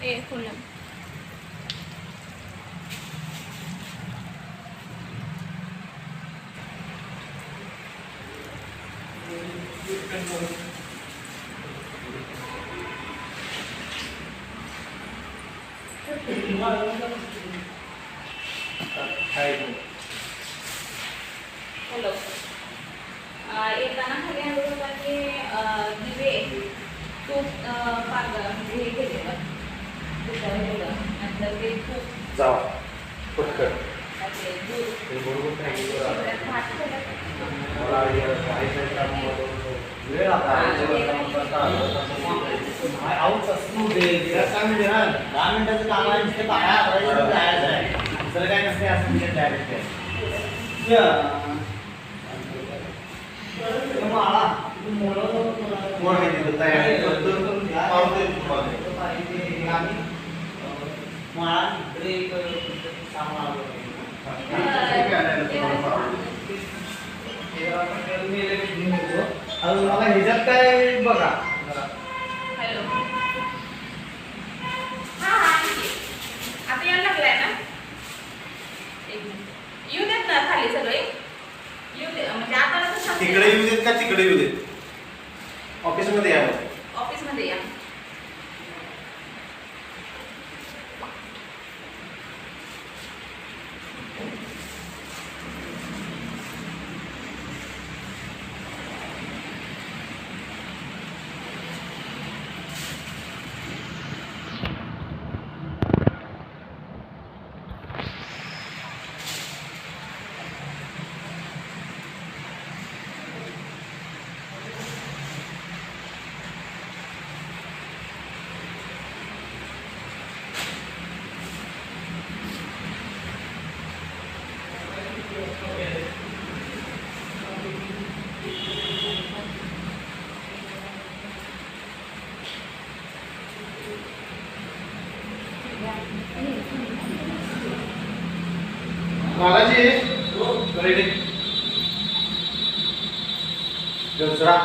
a full hello येताना खाली हळूहळू दिवे तूप म्हणजे हे केलेलं त्याच्यावर नंतर ते तूप जावा पटकन भात वेळ आता आऊट असू दे काय म्हणजे ना 10 मिनिटाचं काम आहे नुसते पाया जायचं आहे दुसरं काय नसते असं म्हणजे डायरेक्ट कोण आहे तिथं तयारी करतो पावते माळा इकडे एक सामान मला ह्याच्यात काय बघा हॅलो हां हां आता यायला लागलाय ना एक मिनिट येऊ देत ना खाली सगळे येऊ दे म्हणजे आता कसं तिकडे येऊ देत का तिकडे येऊ देत ऑफिसमध्ये या ऑफिसमध्ये या बालाजी रेडी गजरा